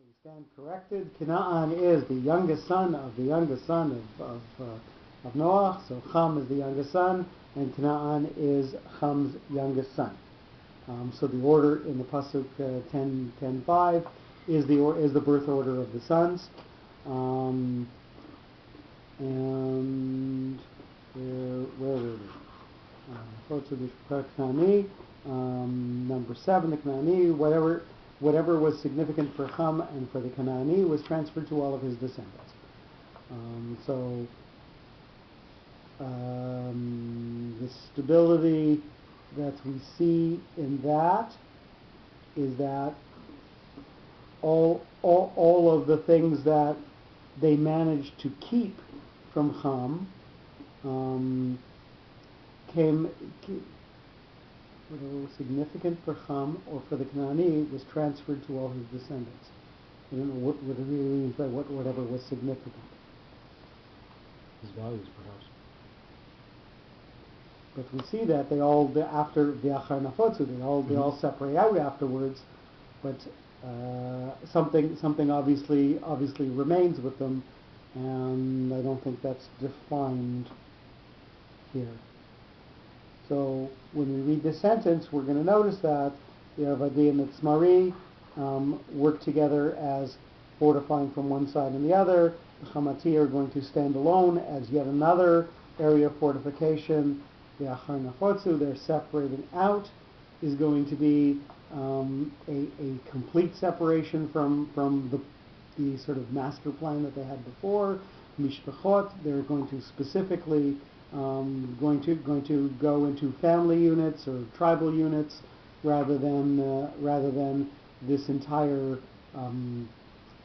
So we stand corrected. Canaan is the youngest son of the youngest son of Noach. So Ham is the youngest son, and Canaan is Ham's youngest son. So the order in the pasuk 10:5 is the birth order of the sons. And where were we? Number 7, the Kanaani, whatever was significant for Ham and for the Kanaani was transferred to all of his descendants. The stability that we see in that is that all of the things that they managed to keep from Ham whatever was significant for Ham or for the Kanaani was transferred to all his descendants. I don't know what it really means by whatever was significant. His values, perhaps. But we see that they all, after the Achar Nafotzu, they all separate out afterwards. But something obviously remains with them, and I don't think that's defined here. So when we read this sentence, we're going to notice that the Arvadi and the Tzmari work together as fortifying from one side and the other. The Hamati are going to stand alone as yet another area of fortification. The Achar Nafotzu, they're separating out, is going to be a complete separation from the sort of master plan that they had before. Mishpachot, they're going to specifically going to go into family units or tribal units rather than this entire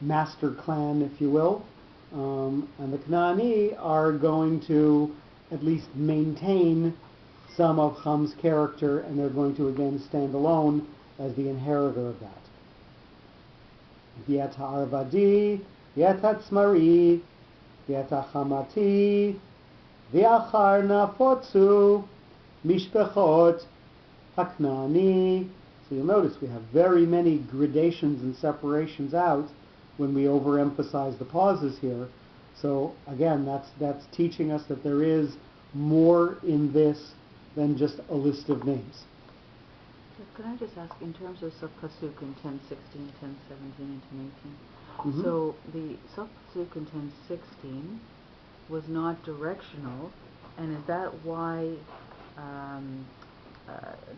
master clan, if you will. And the Kanaani are going to at least maintain some of Ham's character, and they're going to again stand alone as the inheritor of that. Yet Arvadi, yet Tzmari, yet Hamati, V'achar nafotzu mishpechot haknani. So you'll notice we have very many gradations and separations out when we overemphasize the pauses here. So again, that's teaching us that there is more in this than just a list of names. Could I just ask, in terms of Pasuk in 10:16, 10:17, and 10:18? Mm-hmm. So the Pasuk in 10:16 was not directional, and is that why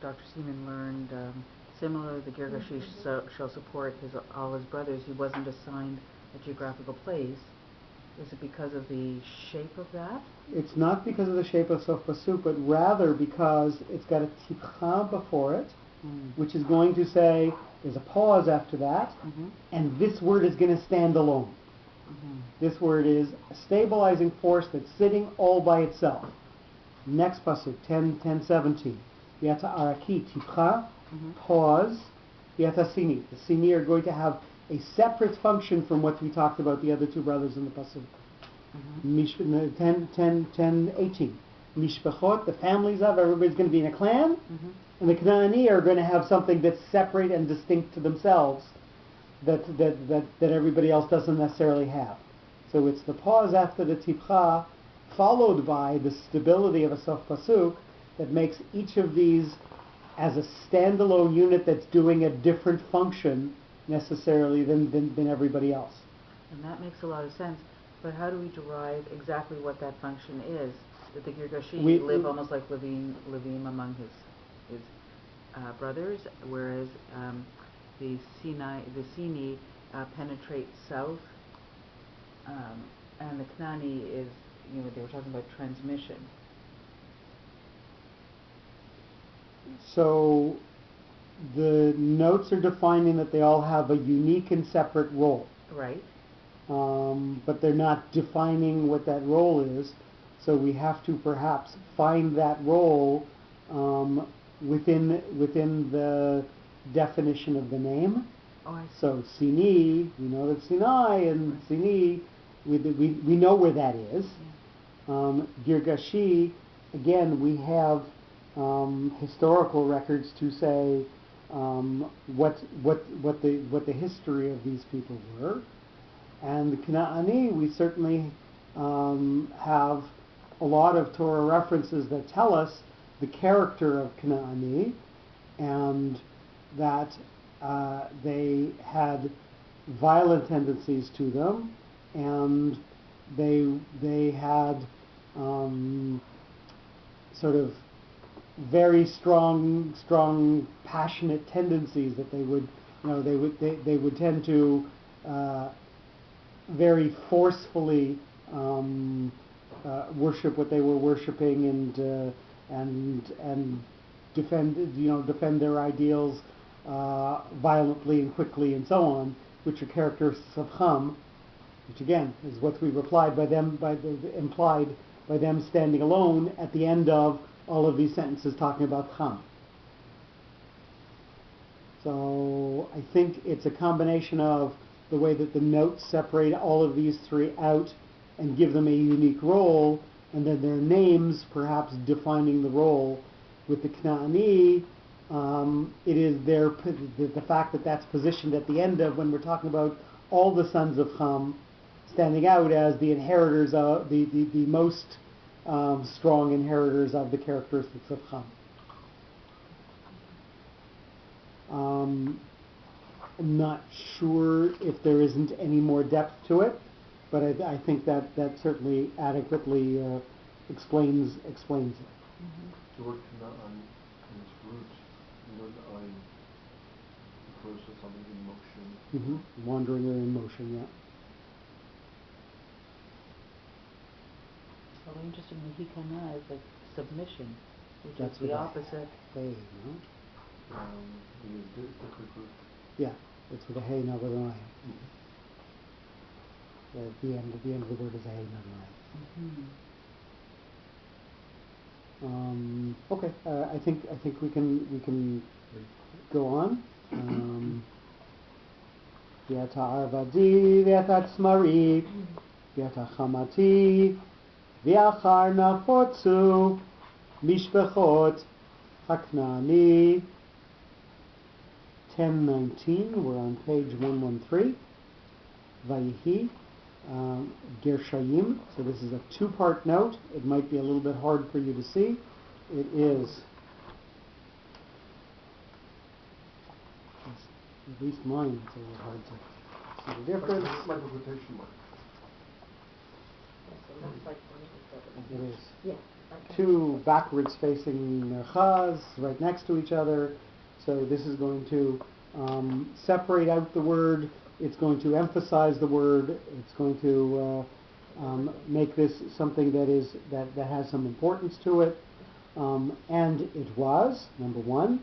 Dr. Seaman learned similar the Girgashi shall support all his brothers? He wasn't assigned a geographical place. Is it because of the shape of that? It's not because of the shape of Sof Pasuk, but rather because it's got a tipcha before it, which is going to say there's a pause after that, and this word is going to stand alone. This word is a stabilizing force that's sitting all by itself. Next pasuk, 10:17. Yata araki tipcha, pause. Yata sini. The sini are going to have a separate function from what we talked about the other two brothers in the pasuk. 10:18. Mishpachot, the families of everybody's going to be in a clan, and the Kanaani are going to have something that's separate and distinct to themselves. That everybody else doesn't necessarily have. So it's the pause after the tipcha, followed by the stability of a sof pasuk that makes each of these as a standalone unit that's doing a different function necessarily than everybody else. And that makes a lot of sense. But how do we derive exactly what that function is? That the Girgashi live almost like Levim among his brothers, whereas the Sini penetrate south, and the Knani is, they were talking about transmission. So the notes are defining that they all have a unique and separate role. Right. But they're not defining what that role is. So we have to perhaps find that role within the definition of the name. Oh, I see. So Sini, we know that Sinai and Sini, we know where that is. Girgashi, again, we have historical records to say what the history of these people were. And the Kanaani, we certainly have a lot of Torah references that tell us the character of Kanaani, and that they had violent tendencies to them, and they had sort of very strong, passionate tendencies that they would tend to very forcefully worship what they were worshiping, and defend their ideals violently and quickly and so on, which are characteristics of Ham, which again is what we've implied by them standing alone at the end of all of these sentences talking about Ham. So I think it's a combination of the way that the notes separate all of these three out and give them a unique role, and then their names perhaps defining the role. With the Knaani, it is the fact that that's positioned at the end of when we're talking about all the sons of Ham standing out as the inheritors of the most strong inheritors of the characteristics of Ham. I'm not sure if there isn't any more depth to it, but I think that certainly adequately explains it. Mm-hmm. The word Kanaan in its root, Nun refers to something in motion. Mm-hmm. Wandering or in motion, yeah. So interestingly, hikana is like submission, which That's is the opposite. Hey, no? The different root. Yeah, it's with a hey, not with an I. Mm-hmm. At the end of the word is a hey, not an I. Mm-hmm. Okay, I think we can go on. V'ata arvadi, v'ata tzmari, v'ata chamati, v'achar nafotzu, mishpechot, haknani. 10:19. We're on page 113. Vayihi. Gershayim. So this is a two-part note. It might be a little bit hard for you to see. It is, at least mine, it's a little hard to see the difference. Like a quotation mark. It is. Yeah. Two backwards facing chaz right next to each other. So this is going to separate out the word. It's going to emphasize the word. It's going to make this something that has some importance to it. And it was, number one,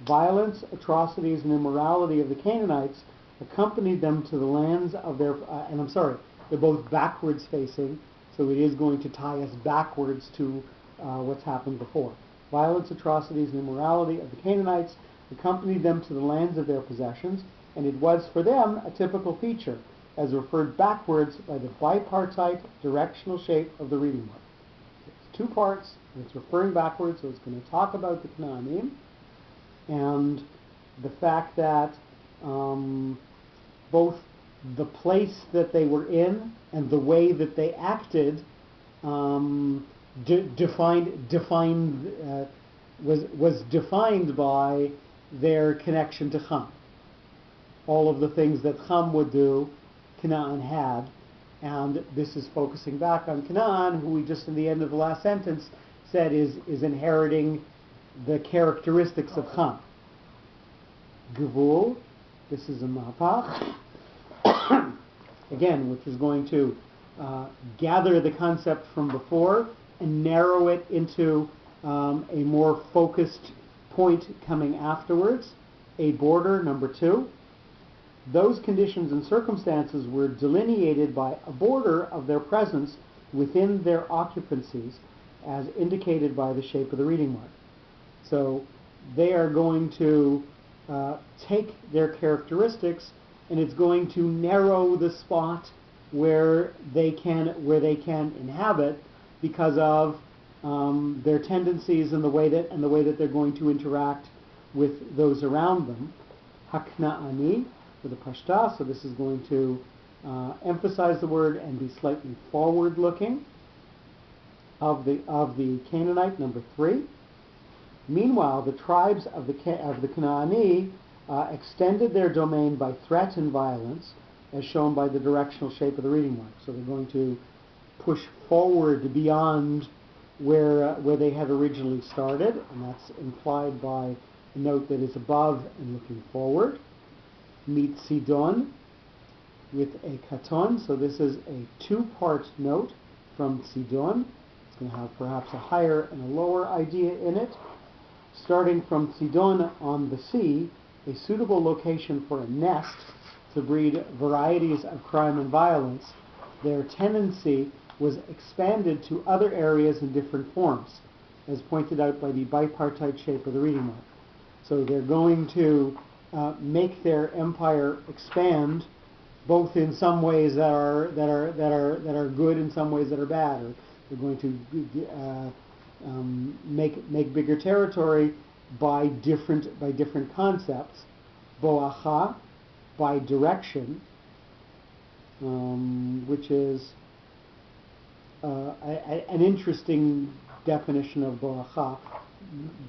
violence, atrocities, and immorality of the Canaanites accompanied them to the lands of their. And I'm sorry, they're both backwards facing, so it is going to tie us backwards to what's happened before. Violence, atrocities, and immorality of the Canaanites accompanied them to the lands of their possessions, and it was for them a typical feature, as referred backwards by the bipartite directional shape of the reading mark. It's two parts, and it's referring backwards, so it's going to talk about the Canaanim, and the fact that both the place that they were in and the way that they acted was defined by their connection to Ham. All of the things that Ham would do, Canaan had, and this is focusing back on Canaan, who we just in the end of the last sentence said is inheriting the characteristics of Ham. Gevul, this is a mapach, again, which is going to gather the concept from before and narrow it into a more focused point coming afterwards. A border, number 2. Those conditions and circumstances were delineated by a border of their presence within their occupancies, as indicated by the shape of the reading mark. So they are going to take their characteristics, and it's going to narrow the spot where they can inhabit because of their tendencies and the way that they're going to interact with those around them. Hakna'ani with a pashta, so this is going to emphasize the word and be slightly forward-looking of the Canaanite, number 3. Meanwhile, the tribes of the Canaanite extended their domain by threat and violence, as shown by the directional shape of the reading mark. So they're going to push forward beyond where they had originally started, and that's implied by a note that is above and looking forward. Meet Sidon with a katon, so this is a 2-part note from Sidon. It's going to have perhaps a higher and a lower idea in it. Starting from Sidon on the sea, a suitable location for a nest to breed varieties of crime and violence, their tendency was expanded to other areas in different forms, as pointed out by the bipartite shape of the reading mark. So they're going to make their empire expand, both in some ways that are good and some ways that are bad. Or they're going to make bigger territory by different concepts. Boacha, by direction, which is an interesting definition of boacha.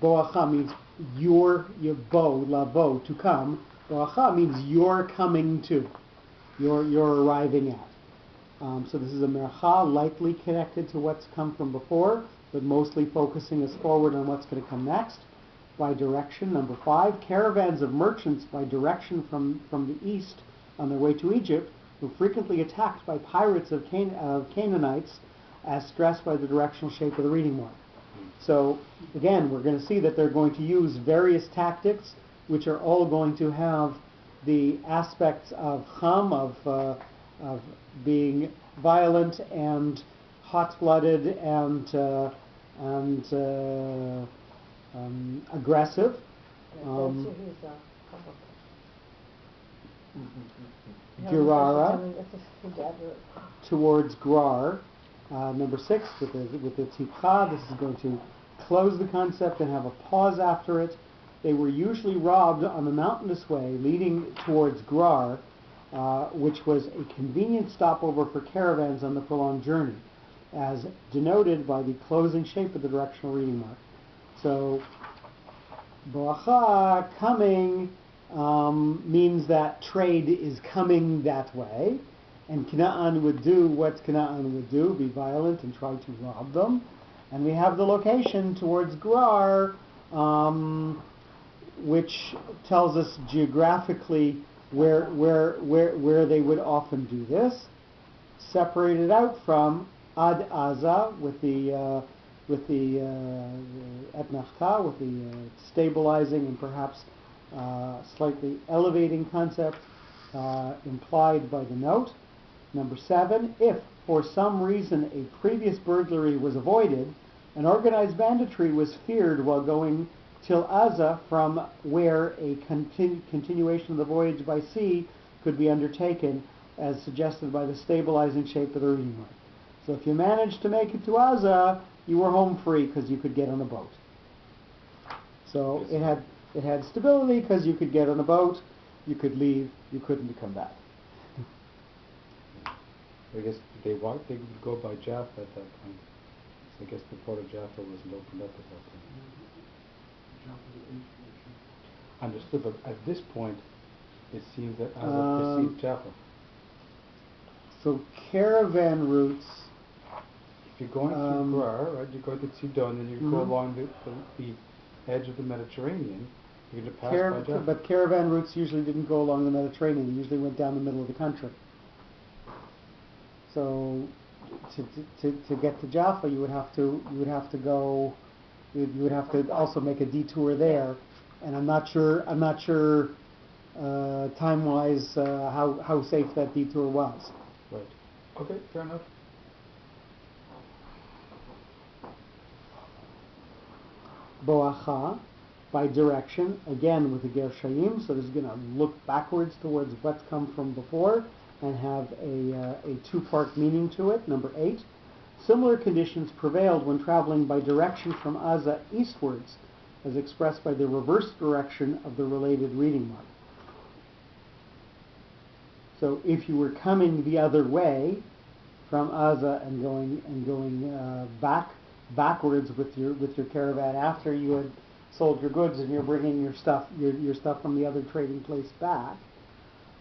Boacha means your bo, lavo, to come. Boacha means you're coming to, you're arriving at. So this is a mercha, likely connected to what's come from before, but mostly focusing us forward on what's going to come next. By direction, number 5, caravans of merchants by direction from the east on their way to Egypt were frequently attacked by pirates of Canaanites, as stressed by the directional shape of the reading mark. So again, we're going to see that they're going to use various tactics, which are all going to have the aspects of cham, of being violent and hot-blooded and aggressive. Girara towards Grar. Number 6 with the tipcha. This is going to close the concept and have a pause after it. They were usually robbed on the mountainous way leading towards Grar, which was a convenient stopover for caravans on the prolonged journey, as denoted by the closing shape of the directional reading mark. So, boacha, coming, means that trade is coming that way, and Canaan would do what Canaan would do, be violent and try to rob them. And we have the location towards Grar, which tells us geographically where they would often do this, separated out from Ad Aza with the etnachta, with the stabilizing and perhaps slightly elevating concept implied by the note. Number 7, if for some reason a previous burglary was avoided, an organized banditry was feared while going till Aza, from where a continuation of the voyage by sea could be undertaken, as suggested by the stabilizing shape of the reading mark. So if you managed to make it to Aza, you were home free because you could get on a boat. So it had stability because you could get on a boat, you could leave, you couldn't come back. I guess they would go by Jaffa at that point. So I guess the port of Jaffa wasn't opened up at that point. Understood, but at this point, it seems that Aza perceived Jaffa. So caravan routes. If you're going through Grar, right, you're going to Sidon, and you go along the edge of the Mediterranean, you're going to pass by Jaffa. But caravan routes usually didn't go along the Mediterranean. They usually went down the middle of the country. So to get to Jaffa, you would have to also make a detour there, and I'm not sure time-wise how safe that detour was. Right. Okay, fair enough. Boacha, by direction, again with the Gershayim, so this is going to look backwards towards what's come from before and have a 2-part meaning to it. Number 8, similar conditions prevailed when traveling by direction from Aza eastwards, as expressed by the reverse direction of the related reading mark. So if you were coming the other way from Aza and going backwards with your caravan after you had sold your goods and you're bringing your stuff from the other trading place back,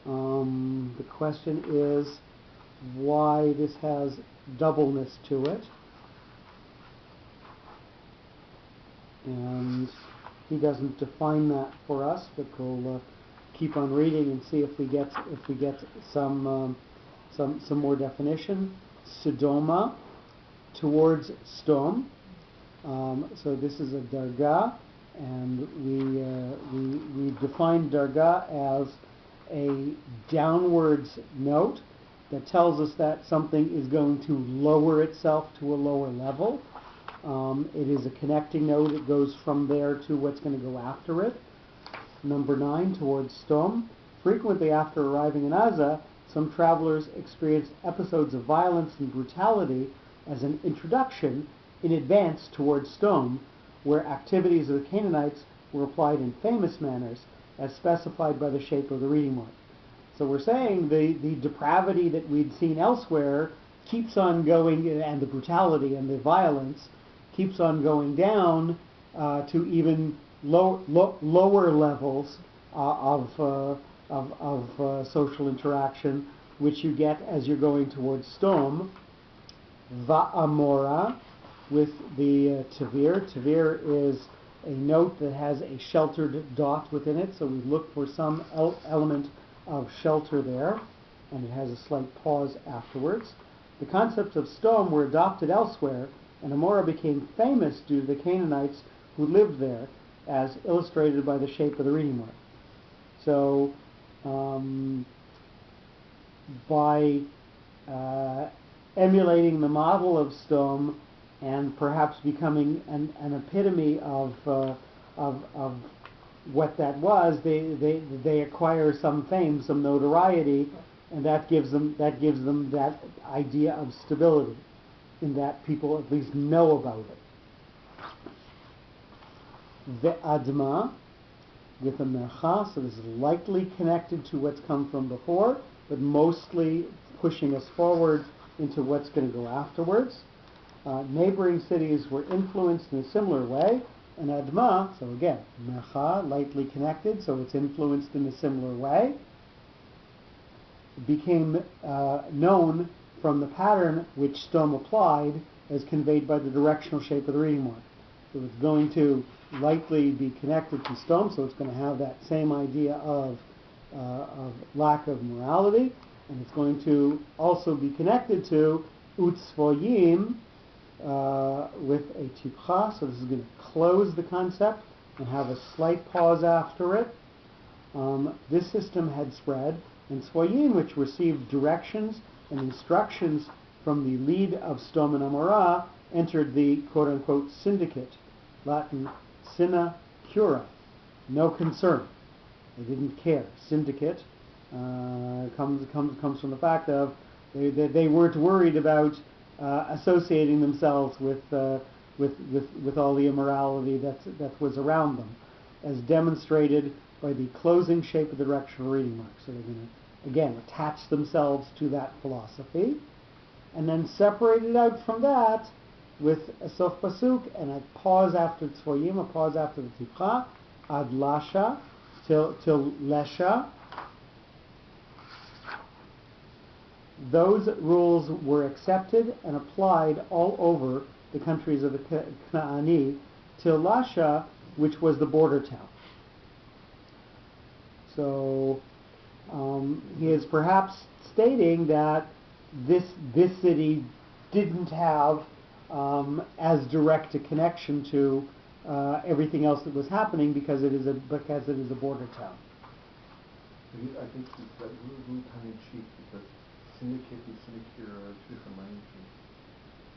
the question is why this has doubleness to it. And he doesn't define that for us, but we'll keep on reading and see if we get some more definition. Sodoma, towards Stom. So this is a darga, and we define darga as a downwards note that tells us that something is going to lower itself to a lower level. It is a connecting note. It goes from there to what's going to go after it. Number 9, towards Stom. Frequently after arriving in Aza, some travelers experienced episodes of violence and brutality as an introduction in advance towards Stom, where activities of the Canaanites were applied in famous manners, as specified by the shape of the reading mark. So we're saying the depravity that we'd seen elsewhere keeps on going, and the brutality and the violence keeps on going down to even lower levels of social interaction, which you get as you're going towards Stom. Va'amora, with the Tavir. Tavir is a note that has a sheltered dot within it, so we look for some element of shelter there, and it has a slight pause afterwards. The concepts of Stom were adopted elsewhere, and Amora became famous due to the Canaanites who lived there, as illustrated by the shape of the reading mark. So, by emulating the model of Stom and perhaps becoming an epitome of what that was, they acquire some fame, some notoriety, and that gives them that idea of stability, in that people at least know about it. Ve'adma, with a mercha, so this is likely connected to what's come from before, but mostly pushing us forward into what's going to go afterwards. Neighboring cities were influenced in a similar way, and Adma, so again, mercha, lightly connected, so it's influenced in a similar way, became known from the pattern which Stom applied as conveyed by the directional shape of the reading mark. So it's going to likely be connected to Stom, so it's going to have that same idea of lack of morality, and it's going to also be connected to Utzvoyim with a tipcha, so this is going to close the concept and have a slight pause after it. This system had spread, and Tzvoyim, which received directions and instructions from the lead of Stom and Amorah, entered the quote-unquote syndicate, Latin sina cura, no concern. They didn't care. Syndicate comes from the fact of they weren't worried about associating themselves with all the immorality that was around them, as demonstrated by the closing shape of the directional reading mark. So they're going to, again, attach themselves to that philosophy, and then separate it out from that with a sof pasuk and a pause after tzvoyim, a pause after the tipcha, ad lasha, till lesha. Those rules were accepted and applied all over the countries of the Knaani till Lasha, which was the border town. So he is perhaps stating that this city didn't have as direct a connection to everything else that was happening because it is a border town. I think that really tongue in cheek, because syndicate and syndicure are two different languages.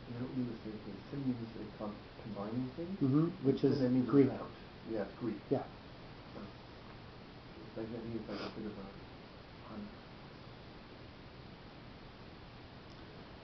They don't mean the same thing. Syn means a combining thing, which is means Greek. without. Yeah, Greek. Yeah. I think it's like a bit of a pun.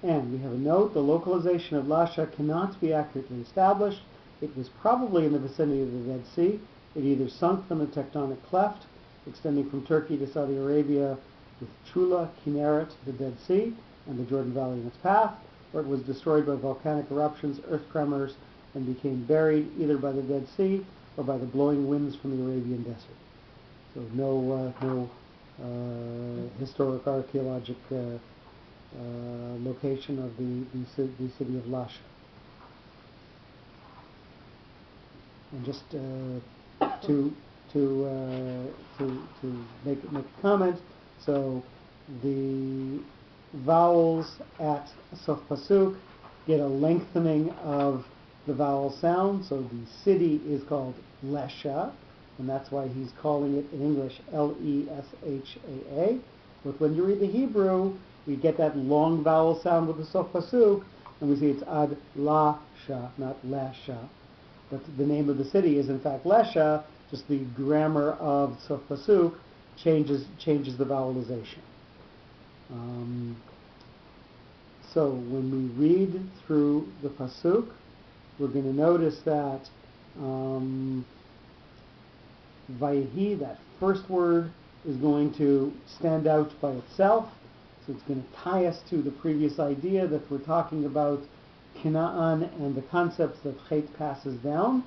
And we have a note: the localization of Lasha cannot be accurately established, It was probably in the vicinity of the Dead Sea. It either sunk from a tectonic cleft, extending from Turkey to Saudi Arabia with Chula, Kinneret, the Dead Sea, and the Jordan Valley in its path, or it was destroyed by volcanic eruptions, earth tremors, and became buried either by the Dead Sea or by the blowing winds from the Arabian desert. So no historic archaeologic location of the city of Lasha. And just to make a comment, so the vowels at Sof Pasuk get a lengthening of the vowel sound, so the city is called Lesha, and that's why he's calling it in English Leshaa. But when you read the Hebrew, we get that long vowel sound with the Sof Pasuk, and we see it's Ad Lasha, not Lesha. But the name of the city is in fact Lesha, just the grammar of Sof Pasuk changes the vowelization. So when we read through the Pasuk, we're going to notice that Vayehi, that first word, is going to stand out by itself. So it's going to tie us to the previous idea that we're talking about Canaan and the concepts that Chet passes down.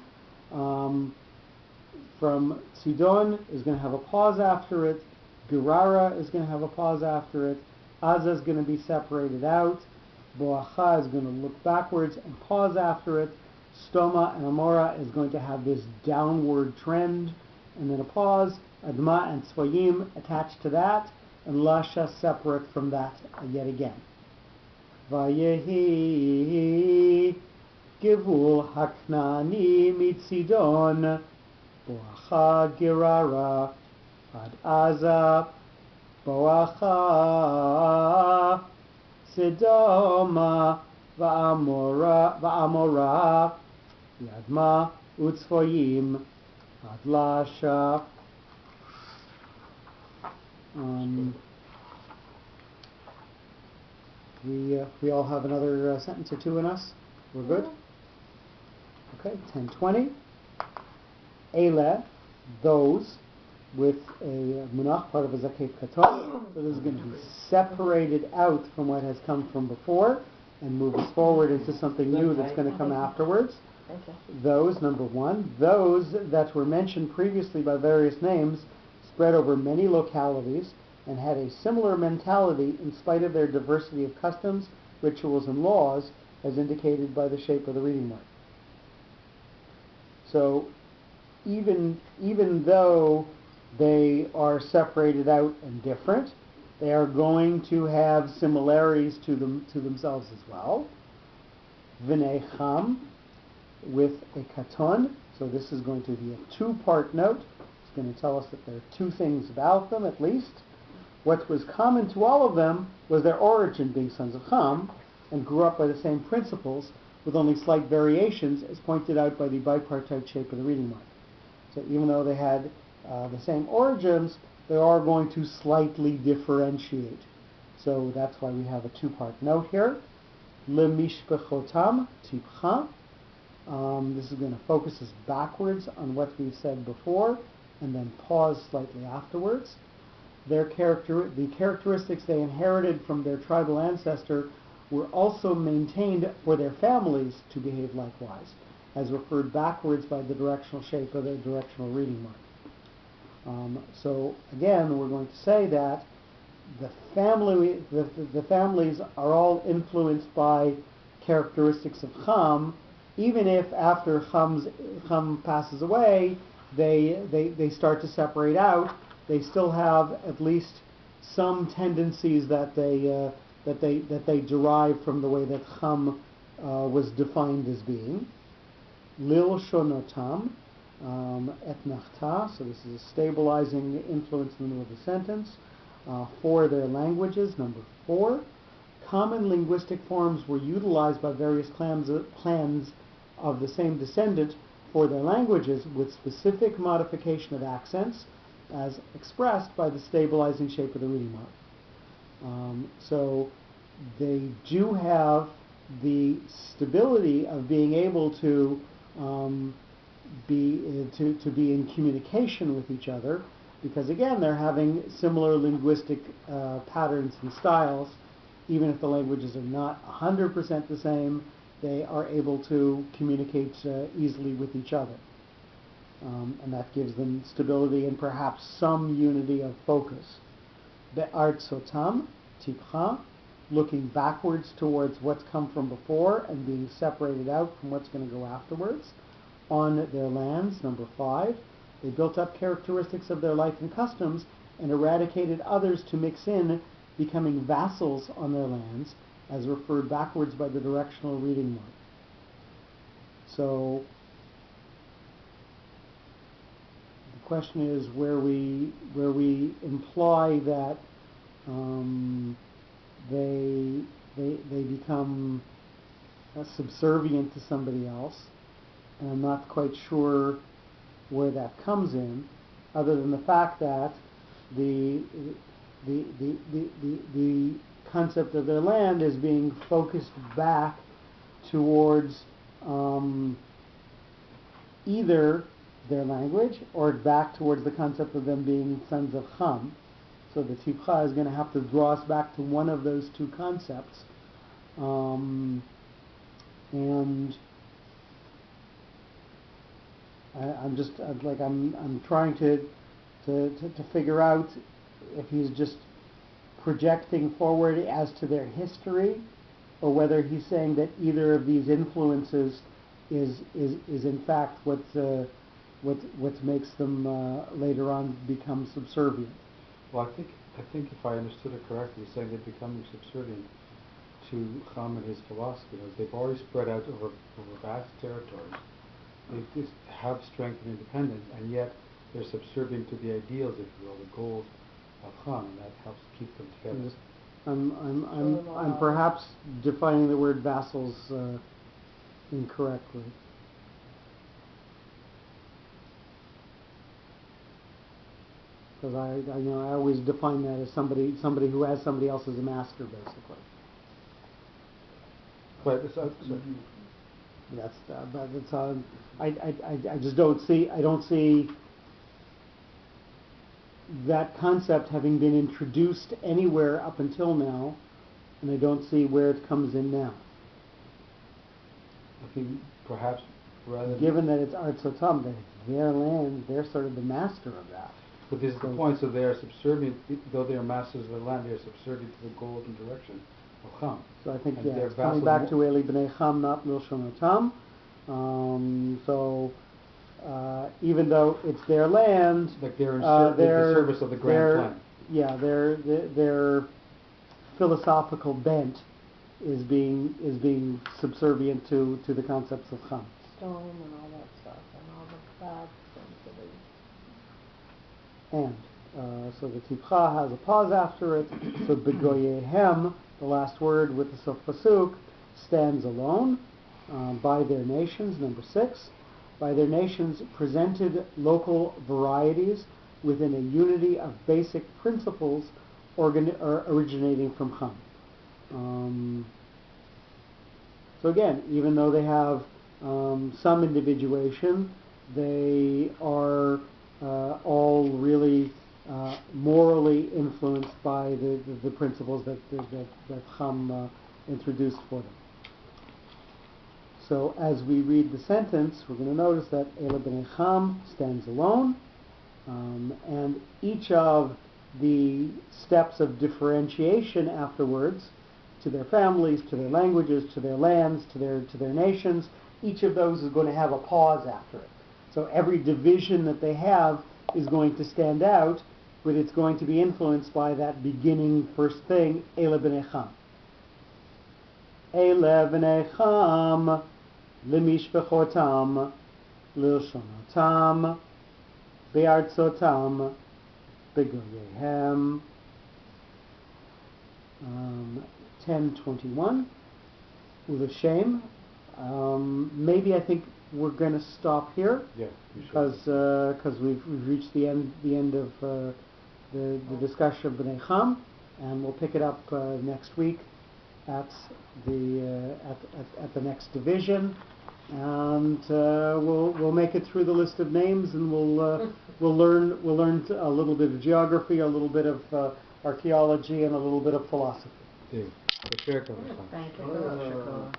From Sidon is going to have a pause after it. Gerara is going to have a pause after it. Aza is going to be separated out. Boacha is going to look backwards and pause after it. Stoma and Amora is going to have this downward trend and then a pause. Adma and Tzvayim attached to that, and Lasha separate from that yet again. Vayehi Givul Haknani Mitzidon Boacha Gerara Ad Aza Boacha Sidoma Va'amora Yadma Utzvoyim Ad Lasha. We all have another sentence or two in us. We're good? Okay, 10:20. Ele, those, with a munach, part of a zakef katon. So this is going to be separated out from what has come from before and move us forward into something new that's going to come afterwards. Okay. Those, number one, those that were mentioned previously by various names spread over many localities and had a similar mentality in spite of their diversity of customs, rituals, and laws, as indicated by the shape of the reading mark. So even though they are separated out and different, they are going to have similarities to themselves as well. V'nei cham, with a katon, so this is going to be a two-part note. It's going to tell us that there are two things about them at least. What was common to all of them was their origin, being sons of Ham, and grew up by the same principles, with only slight variations, as pointed out by the bipartite shape of the reading mark. So even though they had the same origins, they are going to slightly differentiate. So that's why we have a two-part note here. Lemishpechotam tipcha. This is going to focus us backwards on what we've said before, and then pause slightly afterwards. The characteristics they inherited from their tribal ancestor were also maintained for their families to behave likewise, as referred backwards by the directional shape of the directional reading mark. So again, we're going to say that the families are all influenced by characteristics of Ham, even if after Ham passes away, they start to separate out. They still have at least some tendencies that they derive from the way that Ham was defined as being. Lil shonotam etnachta. So this is a stabilizing influence in the middle of the sentence. For their languages, number 4. Common linguistic forms were utilized by various clans of the same descendant for their languages, with specific modification of accents as expressed by the stabilizing shape of the reading mark. So they do have the stability of being able to to be in communication with each other, because again they're having similar linguistic patterns and styles. Even if the languages are not 100% the same, they are able to communicate easily with each other. And that gives them stability and perhaps some unity of focus. Be'artzotam, tipcha, looking backwards towards what's come from before and being separated out from what's going to go afterwards. On their lands, number 5, they built up characteristics of their life and customs and eradicated others to mix in, becoming vassals on their lands, as referred backwards by the directional reading mark. So the question is where we imply that they become subservient to somebody else, and I'm not quite sure where that comes in, other than the fact that the concept of their land is being focused back towards either their language or back towards the concept of them being sons of Ham. So the tipcha is going to have to draw us back to one of those two concepts. And I'm trying to figure out if he's just projecting forward as to their history, or whether he's saying that either of these influences is in fact what makes them later on become subservient. Well, I think if I understood it correctly, he's saying they're becoming subservient to Ham and his philosophy. They've already spread out over vast territories. They just have strength and independence, and yet they're subservient to the ideals, if you will, the goals of Ham, and that helps keep them together. I'm perhaps defining the word vassals incorrectly. Because I always define that as somebody who has somebody else as a master, basically. But I just don't see that concept having been introduced anywhere up until now, and I don't see where it comes in now. I think perhaps rather given that it's Artzotam, that it's their land, they're sort of the master of that. But this is the point, so they are subservient, though they are masters of the land, they are subservient to the goals and direction of Ham. So I think, and it's coming back to Eli B'nei Ham, not Milshonotam. Even though it's their land, like they're in the service of the grand plan. Yeah, their philosophical bent is being subservient to the concepts of Ham. Stone and all that stuff, and all the bad things that they... And so the tipcha has a pause after it. So begoyehem, the last word with the sof pasuk, stands alone. By their nations, number 6. By their nations presented local varieties within a unity of basic principles originating from Ham. So again, even though they have some individuation, they are all really morally influenced by the principles that Ham introduced for them. So as we read the sentence, we're going to notice that Eli B'nei Ham stands alone, and each of the steps of differentiation afterwards, to their families, to their languages, to their lands, to their nations, each of those is going to have a pause after it. So every division that they have is going to stand out, but it's going to be influenced by that beginning first thing, Eli B'nei Ham. Eli B'nei Ham, Lemishpechotam, Lilshonotam, Be'artzotam, Begoyehem. 10:21. With a shame. Maybe I think we're going to stop here. Yeah, because we've reached the end of the discussion of B'nai Ham, and we'll pick it up next week at the next division, and we'll make it through the list of names, and we'll learn a little bit of geography, a little bit of archaeology, and a little bit of philosophy. Thank you. Thank you.